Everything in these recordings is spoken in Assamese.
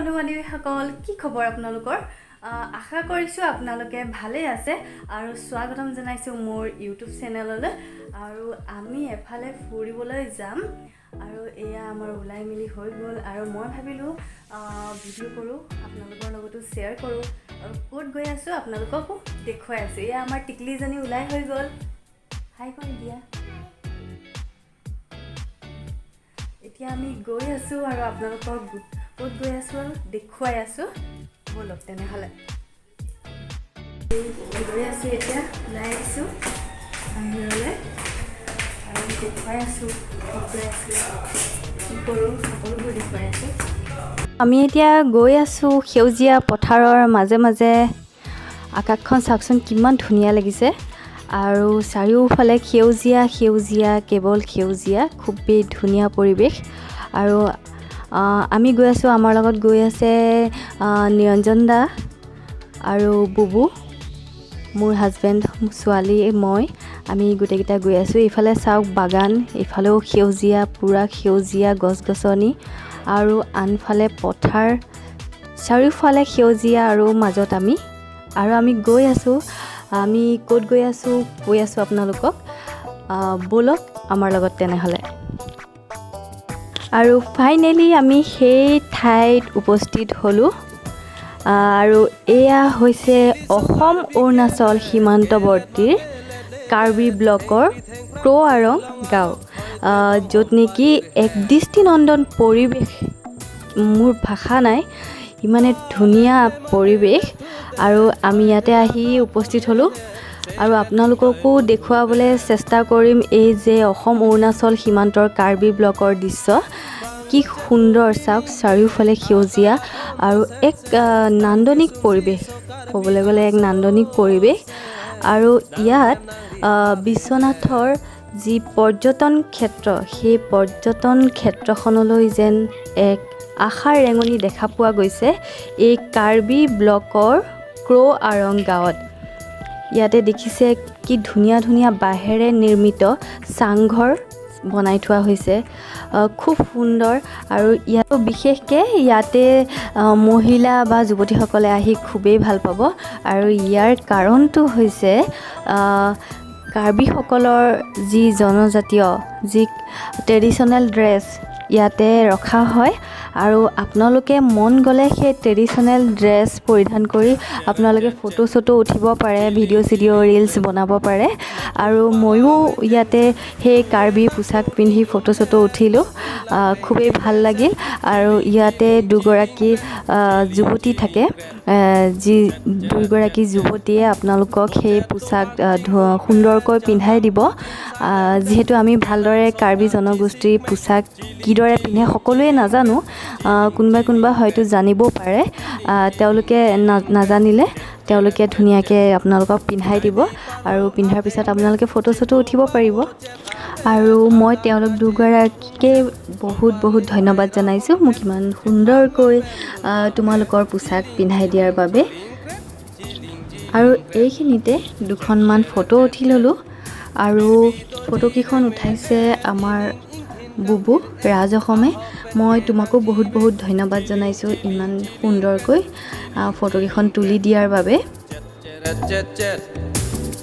বন্ধু-বান্ধৱীসকল কি খবৰ আপোনালোকৰ আশা কৰিছো আপোনালোকে ভালে আছে আৰু স্বাগতম জনাইছো মোৰ ইউটিউব চেনেললৈ আৰু আমি এফালে ফুৰিবলৈ যাম আৰু এয়া আমাৰ উলাই মিলি হৈ গল আৰু মই ভাবিলো ভিডিও কৰো আপোনালোকৰ লগতো শেয়াৰ কৰো আৰু ক'ত গৈ আছো আপোনালোককো দেখুৱাই আছো এয়া আমাৰ টিকলিজনী উলাই হৈ গল হাই কৰি দিয়া এতিয়া আমি গৈ আছো আৰু আপোনালোকৰ ক'ত গৈ আছো আৰু দেখুৱাই আছো বলক তেনেহলে গৈ আছো এতিয়া ওলাই আহিছো বাহিৰলৈ আৰু দেখুৱাই আছো গৈ আছো কি কৰোঁ সকলোবোৰ দেখুৱাই আছো আমি এতিয়া গৈ আছো সেউজীয়া পথাৰৰ মাজে মাজে আকাশখন চাওকচোন কিমান ধুনীয়া লাগিছে আৰু চাৰিওফালে সেউজীয়া সেউজীয়া কেৱল সেউজীয়া খুবেই ধুনীয়া পৰিৱেশ আৰু আমি গৈ আছো আমাৰ লগত গৈ আছে নিৰঞ্জন দা আৰু বুবু মোৰ হাজবেণ্ড ছোৱালী মই আমি গোটেইকেইটা গৈ আছো ইফালে চাওক বাগান ইফালেও সেউজীয়া পুৰা সেউজীয়া গছ-গছনি আৰু আনফালে পথাৰ চাৰিওফালে সেউজীয়া আৰু মাজত আমি গৈ আছো আমি ক'ত গৈ আছো কৈ আছো আপোনালোকক বলক আমাৰ লগত তেনেহলে আৰু ফাইনেলি আমি সেই ঠাইত উপস্থিত হলো আৰু এয়া হৈছে অসম অৰুণাচল সীমান্তৱৰ্তী কাৰ্বি ব্লকৰ ক্ৰ'আৰং গাঁও য'ত নেকি এক দৃষ্টিনন্দন পৰিৱেশ মোৰ ভাষা নাই ইমানে ধুনীয়া পৰিৱেশ আৰু আমি ইয়াতে আহি উপস্থিত হলো আৰু আপোনালোককো দেখুৱাবলৈ চেষ্টা কৰিম এই যে অসম অৰুণাচল সীমান্তৰ কাৰ্বি ব্লকৰ দৃশ্য কি সুন্দৰ চাওক চাৰিওফালে সেউজীয়া আৰু এক নান্দনিক পৰিৱেশ ক'বলৈ গ'লে এক নান্দনিক পৰিৱেশ আৰু ইয়াত বিশ্বনাথৰ যি পৰ্যটন ক্ষেত্ৰ সেই পৰ্যটন ক্ষেত্ৰখনলৈ যেন এক আশাৰ ৰেঙনি দেখা পোৱা গৈছে এই কাৰ্বি ব্লকৰ ক্ৰ'আৰং গাঁৱত ইয়াতে দেখিছে কি ধুনীয়া ধুনীয়া বাঁহেৰে নিৰ্মিত চাংঘৰ বনাই থোৱা হৈছে খুব সুন্দৰ আৰু ইয়াত বিশেষকৈ ইয়াতে মহিলা বা যুৱতীসকলে আহি খুবেই ভাল পাব আৰু ইয়াৰ কাৰণটো হৈছে কাৰ্বিসকলৰ যি জনজাতীয় যি ট্ৰেডিশ্যনেল ড্ৰেছ ইয়াতে ৰখা হয় আৰু আপোনালোকে মন গ'লে সেই ট্ৰেডিশ্যনেল ড্ৰেছ পৰিধান কৰি আপোনালোকে ফটো উঠিব পাৰে ভিডিঅ' ৰিলছ বনাব পাৰে আৰু ময়ো ইয়াতে সেই কাৰ্বি পোছাক পিন্ধি ফটো উঠিলোঁ খুবেই ভাল লাগিল আৰু ইয়াতে দুগৰাকী যুৱতী থাকে যি দুগৰাকী যুৱতীয়ে আপোনালোকক সেই পোছাক সুন্দৰকৈ পিন্ধাই দিব যিহেতু আমি ভালদৰে কাৰ্বি জনগোষ্ঠীৰ পোছাক কিদৰে পিন্ধে সকলোৱে নাজানো কোনোবা হয়তো জানিবও পাৰে তেওঁলোকে নাজানিলে তেওঁলোকে ধুনীয়াকৈ আপোনালোকক পিন্ধাই দিব আৰু পিন্ধাৰ পিছত আপোনালোকে ফটো উঠিব পাৰিব আৰু মই তেওঁলোক দুগৰাকীকে বহুত ধন্যবাদ জনাইছোঁ মোক ইমান সুন্দৰকৈ তোমালোকৰ পোছাক পিন্ধাই দিয়াৰ বাবে আৰু এইখিনিতে দুখনমান ফটো উঠি ল'লোঁ আৰু ফটোকেইখন উঠাইছে আমাৰ বুবু ৰাজ অসমে মই তোমাকো বহুত ধন্যবাদ জনাইছোঁ ইমান সুন্দৰকৈ ফটোকেইখন তুলি দিয়াৰ বাবে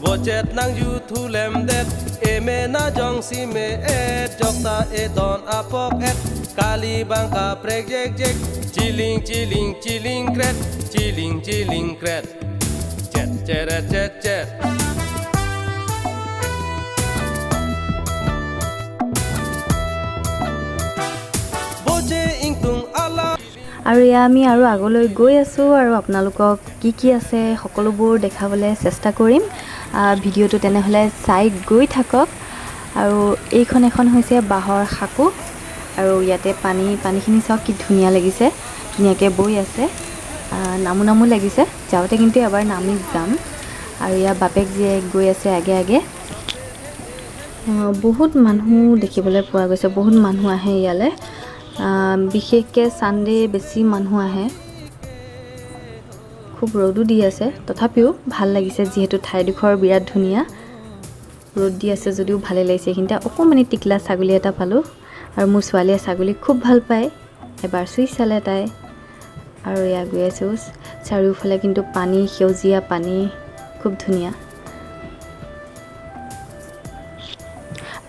Vocet nang YouTube lem det eme na jong si me et jokta e don apok et kali bangka prek jek chilling kret chet boje ingtung ala আৰু আমি আৰু আগলৈ গৈ আছোঁ আৰু আপোনালোকক কি আছে সকলোবোৰ দেখাবলৈ চেষ্টা কৰিম ভিডিঅ'টো তেনেহ'লে চাই গৈ থাকক আৰু এইখন এখন হৈছে বাঁহৰ সাঁকো আৰু ইয়াতে পানীখিনি চাওক কি ধুনীয়া লাগিছে ধুনীয়াকৈ বৈ আছে নামো লাগিছে যাওঁতে কিন্তু এবাৰ নামি যাম আৰু ইয়াৰ বাপেক জীয়েক গৈ আছে আগে বহুত মানুহ দেখিবলৈ পোৱা গৈছে বহুত মানুহ আহে ইয়ালৈ বিশেষকৈ ছানডে বেছি মানুহ আহে খুব ৰ'দো দি আছে তথাপিও ভাল লাগিছে যিহেতু ঠাইডোখৰ বিৰাট ধুনীয়া ৰ'দ দি আছে যদিও ভালে লাগিছে এইখিনিতে অকণমানি টিকলা ছাগলী এটা পালোঁ আৰু মোৰ ছোৱালীয়ে ছাগলী খুব ভাল পায় এবাৰ চুই চালে তাই আৰু এয়া গৈ আছোঁ চাৰিওফালে কিন্তু পানী, সেউজীয়া পানী, খুব ধুনীয়া।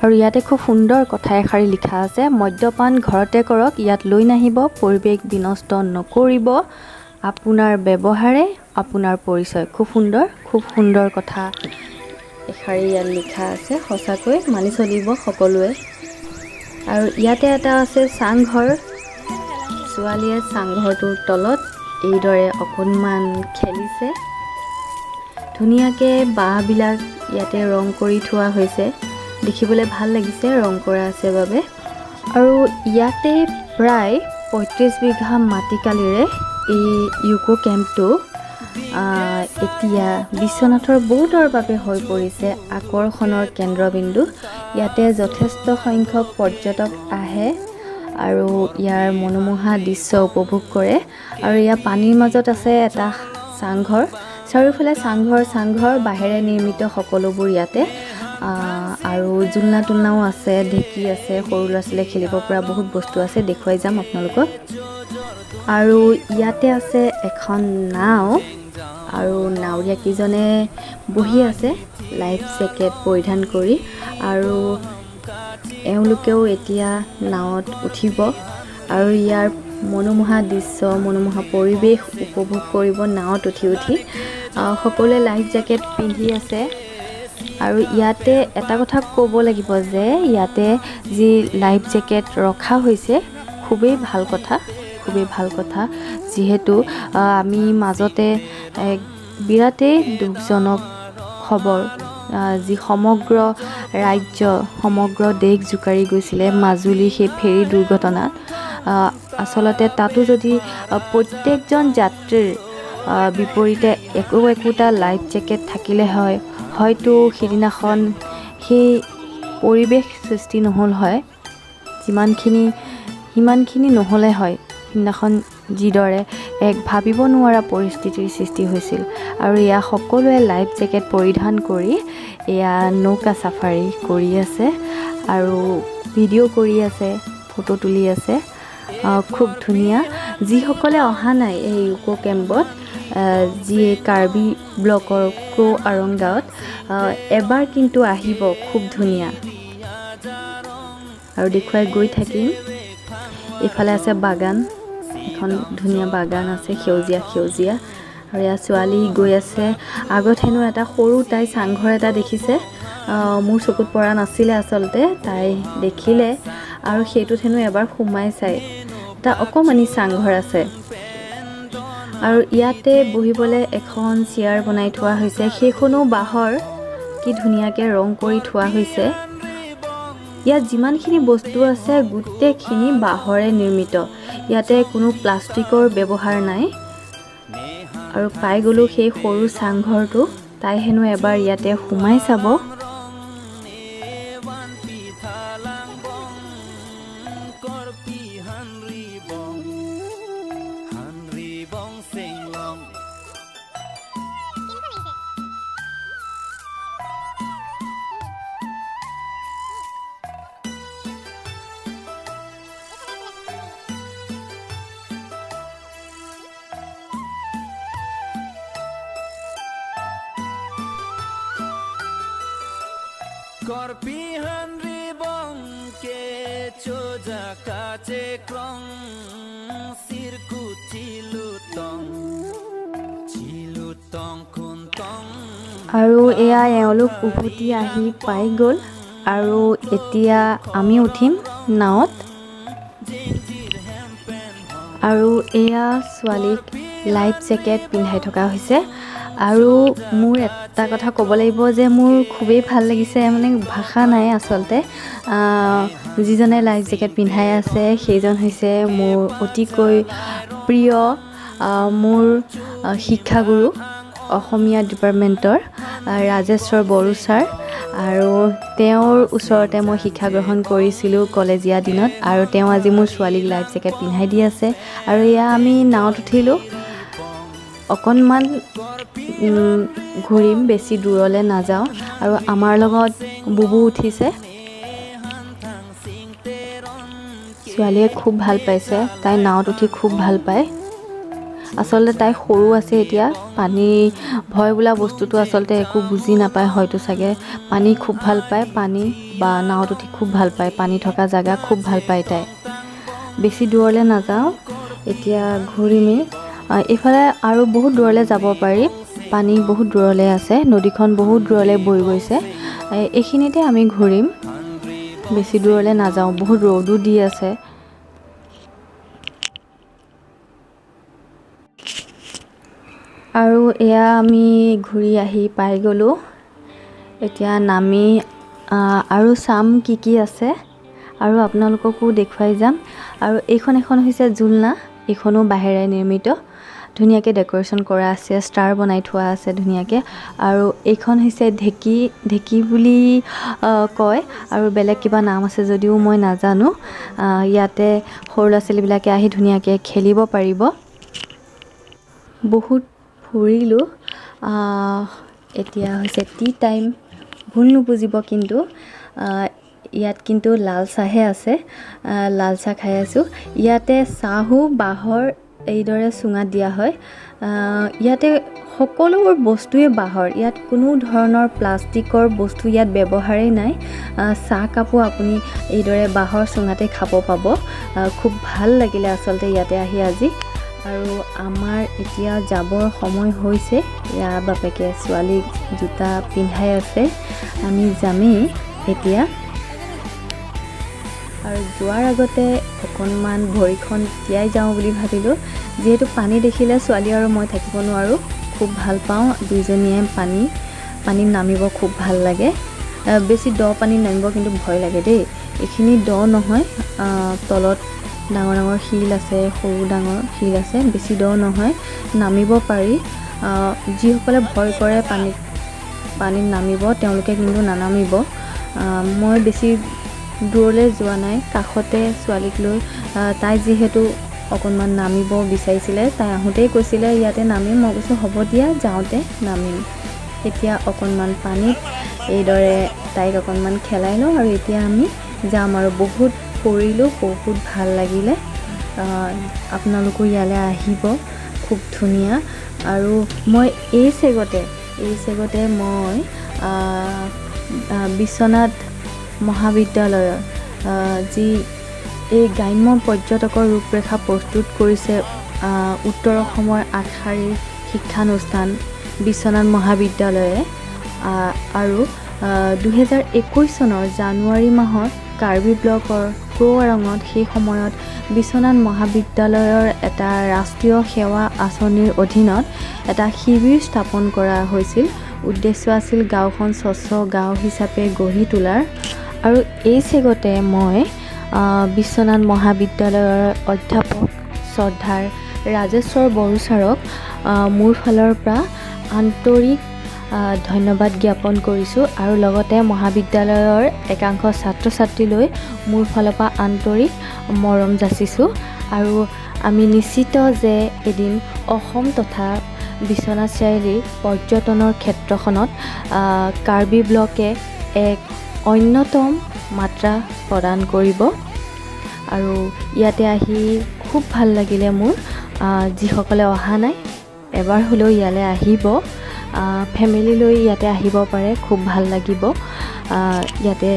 আৰু ইয়াতে খুব সুন্দৰ কথা এষাৰি লিখা আছে, মদ্যপান ঘৰতে কৰক, ইয়াত লৈ নাহিব, পৰিৱেশ বিনষ্ট নকৰিব, আপোনাৰ ব্যৱহাৰে আপোনাৰ পৰিচয়। খুব সুন্দৰ কথা এষাৰি ইয়াত লিখা আছে, সঁচাকৈ মানি চলিব সকলোৱে। আৰু ইয়াতে এটা আছে চাংঘৰ, ছোৱালীয়ে চাংঘৰটোৰ তলত এইদৰে অকণমান খেলিছে। ধুনীয়াকৈ বাঁহবিলাক ইয়াতে ৰং কৰি থোৱা হৈছে, দেখিবলৈ ভাল লাগিছে ৰং কৰা আছে বাবে। আৰু ইয়াতে প্ৰায় 35 বিঘা মাটিকালিৰে এই ইউকো কেম্পটো এতিয়া বিশ্বনাথৰ বহুতৰ বাবে হৈ পৰিছে আকৰ্ষণৰ কেন্দ্ৰবিন্দু। ইয়াতে যথেষ্ট সংখ্যক পৰ্যটক আহে আৰু ইয়াৰ মনোমোহা দৃশ্য উপভোগ কৰে। আৰু ইয়াৰ পানীৰ মাজত আছে এটা চাংঘৰ, চাৰিওফালে চাংঘৰ বাঁহেৰে নিৰ্মিত সকলোবোৰ ইয়াতে। আৰু জুলনা তুলনাও আছে, ঢেঁকী আছে, সৰু ল'ৰা ছোৱালীয়ে খেলিব পৰা বহুত বস্তু আছে, দেখুৱাই যাম আপোনালোকক। আৰু ইয়াতে আছে এখন নাও, আৰু নাৱৰীয়াকেইজনে বহি আছে লাইফ জেকেট পৰিধান কৰি, আৰু এওঁলোকেও এতিয়া নাৱত উঠিব আৰু ইয়াৰ মনোমোহা দৃশ্য, মনোমোহা পৰিৱেশ উপভোগ কৰিব নাৱত উঠি। সকলোৱে লাইফ জেকেট পিন্ধি আছে। আৰু ইয়াতে এটা কথা ক'ব লাগিব যে ইয়াতে যি লাইফ জেকেট ৰখা হৈছে খুবেই ভাল কথা, যিহেতু আমি মাজতে এক বিৰাটেই দুখজনক খবৰ, যি সমগ্ৰ ৰাজ্য, সমগ্ৰ দেশ জোকাৰি গৈছিলে মাজুলীৰ সেই ফেৰী দুৰ্ঘটনাত। আচলতে তাতো যদি প্ৰত্যেকজন যাত্ৰীৰ বিপৰীতে একোটা লাইফ জেকেট থাকিলে হয়, হয়তো সিদিনাখন সেই পৰিৱেশ সৃষ্টি নহ'ল হয়, সিমানখিনি নহ'লে হয় সিদিনাখন যিদৰে এক ভাবিব নোৱাৰা পৰিস্থিতিৰ সৃষ্টি হৈছিল। আৰু এয়া সকলোৱে লাইফ জেকেট পৰিধান কৰি এয়া নৌকা চাফাৰী কৰি আছে আৰু ভিডিঅ' কৰি আছে, ফটো তুলি আছে। খুব ধুনীয়া। যিসকলে অহা নাই এই ইউকো কেম্পত, যিয়ে কাৰ্বি ব্লকৰ ক্ৰো আৰং গাঁৱত, এবাৰ কিন্তু আহিব, খুব ধুনীয়া। আৰু দেখুৱাই গৈ থাকিম। এইফালে আছে বাগান, এখন ধুনীয়া বাগান আছে, সেউজীয়া। আৰু ইয়াৰ ছোৱালী গৈ আছে। আগত হেনো এটা সৰু তাই চাংঘৰ এটা দেখিছে, মোৰ চকুত পৰা নাছিলে আচলতে, তাই দেখিলে আৰু সেইটোত হেনো এবাৰ সোমাই চাই। এটা অকণমানি চাংঘৰ আছে। আৰু ইয়াতে বহিবলৈ এখন চেয়াৰ বনাই থোৱা হৈছে, সেইখনো বাঁহৰ, কি ধুনীয়াকৈ ৰং কৰি থোৱা হৈছে। ইয়াত যিমানখিনি বস্তু আছে গোটেইখিনি বাঁহৰে নিৰ্মিত, ইয়াতে কোনো প্লাষ্টিকৰ ব্যৱহাৰ নাই। আৰু পাই গ'লোঁ সেই সৰু চাংঘৰটো, তাই হেনো এবাৰ ইয়াতে সোমাই চাব। Korpihan ribong ke coja kace krong sirku cilutong kuntong। আৰু এয়া এওঁলোক উভতি আহি পাই গ'ল আৰু এতিয়া আমি উঠিম নাৱত। আৰু এয়া ছোৱালীক লাইফ জেকেট পিন্ধাই থকা হৈছে। আৰু মোৰ এটা কথা ক'ব লাগিব যে মোৰ খুবেই ভাল লাগিছে, মানে ভাষা নাই আচলতে। যিজনে লাইফ জেকেট পিন্ধাই আছে সেইজন হৈছে মোৰ অতিকৈ প্ৰিয় মোৰ শিক্ষাগুৰু, অসমীয়া ডিপাৰ্টমেণ্টৰ ৰাজেশ্বৰ বড়ো ছাৰ। আৰু তেওঁৰ ওচৰতে মই শিক্ষা গ্ৰহণ কৰিছিলোঁ কলেজীয়া দিনত, আৰু তেওঁ আজি মোৰ ছোৱালীক লাইফ জেকেট পিন্ধাই দি আছে। আৰু এয়া আমি নাৱত উঠিলোঁ, অকণমান ঘূৰিম, বেছি দূৰলৈ নাযাওঁ। আৰু আমাৰ লগত বুবু উঠিছে, ছোৱালীয়ে খুব ভাল পাইছে, তাই নাৱত উঠি খুব ভাল পায়। আচলতে তাই সৰু আছে এতিয়া পানী ভয় বোলা বস্তুটো আচলতে একো বুজি নাপায় হয়তো চাগে পানী খুব ভাল পায় পানী বা নাৱত উঠি খুব ভাল পায় পানী থকা জেগা খুব ভাল পায় তাই বেছি দূৰলৈ নাযাওঁ এতিয়া ঘূৰিমেই এইফালে আৰু বহুত দূৰলৈ যাব পাৰি পানী বহুত দূৰলৈ আছে নদীখন বহুত দূৰলৈ বৈ গৈছে এইখিনিতে আমি ঘূৰিম বেছি দূৰলৈ নাযাওঁ বহুত ৰ'দো দি আছে আৰু এয়া আমি ঘূৰি আহি পাই গ'লোঁ এতিয়া নামি আৰু চাম কি আছে আৰু আপোনালোককো দেখুৱাই যাম আৰু এইখন হৈছে জুলনা এইখনো বাঁহেৰে নিৰ্মিত ধুনীয়াকৈ ডেক'ৰেশ্যন কৰা আছে ষ্টাৰ বনাই থোৱা আছে ধুনীয়াকৈ আৰু এইখন হৈছে ঢেঁকী বুলি কয় আৰু বেলেগ কিবা নাম আছে যদিও মই নাজানো ইয়াতে সৰু ল'ৰা ছোৱালীবিলাকে আহি ধুনীয়াকৈ খেলিব পাৰিব বহুত ফুৰিলোঁ এতিয়া হৈছে টি টাইম ভুল নুবুজিব কিন্তু ইয়াত কিন্তু লাল চাহহে আছে লাল চাহ খাই আছোঁ ইয়াতে চাহো বাঁহৰ এইদৰে চুঙাত দিয়া হয় ইয়াতে সকলোবোৰ বস্তুৱে বাঁহৰ ইয়াত কোনো ধৰণৰ প্লাষ্টিকৰ বস্তু ইয়াত ব্যৱহাৰেই নাই চাহ কাপো আপুনি এইদৰে বাঁহৰ চুঙাতে খাব পাব খুব ভাল লাগিলে আচলতে ইয়াতে আহি আজি আৰু আমাৰ এতিয়া যাবৰ সময় হৈছে ইয়াৰ বাপেকে ছোৱালীক জোতা পিন্ধাই আছে আমি যামেই এতিয়া আৰু যোৱাৰ আগতে অকণমান ভৰিখন তিয়াই যাওঁ বুলি ভাবিলোঁ যিহেতু পানী দেখিলে ছোৱালী আৰু মই থাকিব নোৱাৰোঁ খুব ভাল পাওঁ দুইজনীয়ে পানীত নামিব খুব ভাল লাগে বেছি দ পানীত নামিব কিন্তু ভয় লাগে দেই এইখিনি দ নহয় তলত ডাঙৰ ডাঙৰ শিল আছে সৰু ডাঙৰ শিল আছে বেছি দ নহয় নামিব পাৰি যিসকলে ভয় কৰে পানীত নামিব তেওঁলোকে কিন্তু নানামিব মই বেছি দূৰলৈ যোৱা নাই কাষতে ছোৱালীক লৈ তাই যিহেতু অকণমান নামিব বিচাৰিছিলে তাই আহোঁতেই কৈছিলে ইয়াতে নামিম মই কৈছোঁ হ'ব দিয়া যাওঁতে নামিম এতিয়া অকণমান পানীত এইদৰে তাইক অকণমান খেলাই লওঁ আৰু এতিয়া আমি যাম আৰু বহুত ফুৰিলোঁ বহুত ভাল লাগিলে আপোনালোকো ইয়ালৈ আহিব খুব ধুনীয়া আৰু মই এই চেগতে মই বিশ্বনাথ মহাবিদ্যালয়ৰ যি এই গ্ৰাম্য পৰ্যটকৰ ৰূপৰেখা প্ৰস্তুত কৰিছে উত্তৰ অসমৰ আগশাৰীৰ শিক্ষানুষ্ঠান বিশ্বনাথ মহাবিদ্যালয়ে আৰু 2021 চনৰ জানুৱাৰী মাহত কাৰ্বি ব্লকৰ কৌৱাৰঙত সেই সময়ত বিশ্বনাথ মহাবিদ্যালয়ৰ এটা ৰাষ্ট্ৰীয় সেৱা আঁচনিৰ অধীনত এটা শিবিৰ স্থাপন কৰা হৈছিল উদ্দেশ্য আছিল গাঁওখন স্বচ্ছ গাঁও হিচাপে গঢ়ি তোলাৰ আৰু এই চেগতে মই বিশ্বনাথ মহাবিদ্যালয়ৰ অধ্যাপক শ্ৰদ্ধাৰ ৰাজেশ্বৰ বড়ো ছাৰক মোৰ ফালৰ পৰা আন্তৰিক ধন্যবাদ জ্ঞাপন কৰিছোঁ আৰু লগতে মহাবিদ্যালয়ৰ একাংশ ছাত্ৰ ছাত্ৰীলৈ মোৰ ফালৰ পৰা আন্তৰিক মৰম যাচিছোঁ আৰু আমি নিশ্চিত যে এদিন অসম তথা বিশ্বনাথ চাৰিআলিৰ পৰ্যটনৰ ক্ষেত্ৰখনত কাৰ্বি ব্লকে এক অন্যতম মাত্ৰা প্ৰদান কৰিব আৰু ইয়াতে আহি খুব ভাল লাগিলে মোৰ যিসকলে অহা নাই এবাৰ হ'লেও ইয়ালৈ আহিব ফেমিলি লৈ ইয়াতে আহিব পাৰে খুব ভাল লাগিব ইয়াতে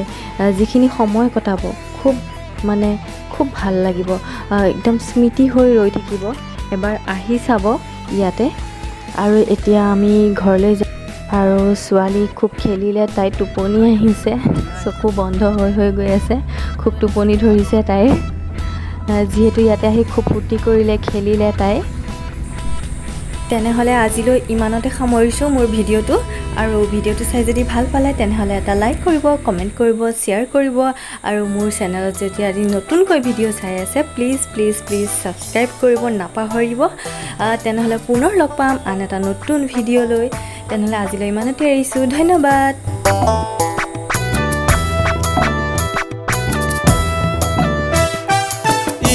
যিখিনি সময় কটাব খুব ভাল লাগিব একদম স্মৃতি হৈ ৰৈ থাকিব এবাৰ আহি চাব ইয়াতে আৰু এতিয়া আমি ঘৰলৈ যাম আৰু ছোৱালী খুব খেলিলে তাই টোপনি আহিছে চকু বন্ধ হৈ গৈ আছে খুব টোপনি ধৰিছে তাই যিহেতু ইয়াতে আহি খুব ফূৰ্তি কৰিলে খেলিলে তাই তেনেহ'লে আজিলৈ ইমানতে সামৰিছোঁ মোৰ ভিডিঅ'টো আৰু ভিডিঅ'টো চাই যদি ভাল পালে তেনেহ'লে এটা লাইক কৰিব কমেণ্ট কৰিব শ্বেয়াৰ কৰিব আৰু মোৰ চেনেলত যদি আজি নতুনকৈ ভিডিঅ' চাই আছে প্লিজ ছাবস্ক্ৰাইব কৰিব নাপাহৰিব তেনেহ'লে পুনৰ লগ পাম আন এটা নতুন ভিডিঅ' লৈ তেনেহ'লে আজিলৈ ইমানতে এৰিছোঁ ধন্যবাদ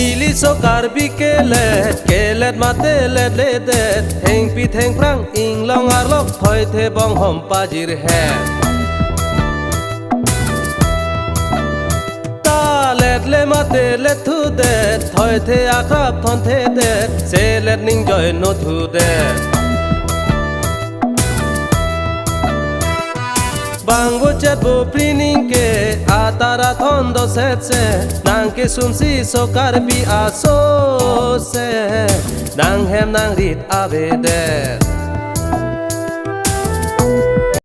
Iliso karbi kelet mate let heng pit heng prang ing long arlok thoi the bong hom pajir he ta let le mate le thu de thoi the akrap thon the de se let ning joy no thu de Bango chat bo prining ke atara thondo set se nang ke sumsi so kar bi aso se nang hem nang rit ave de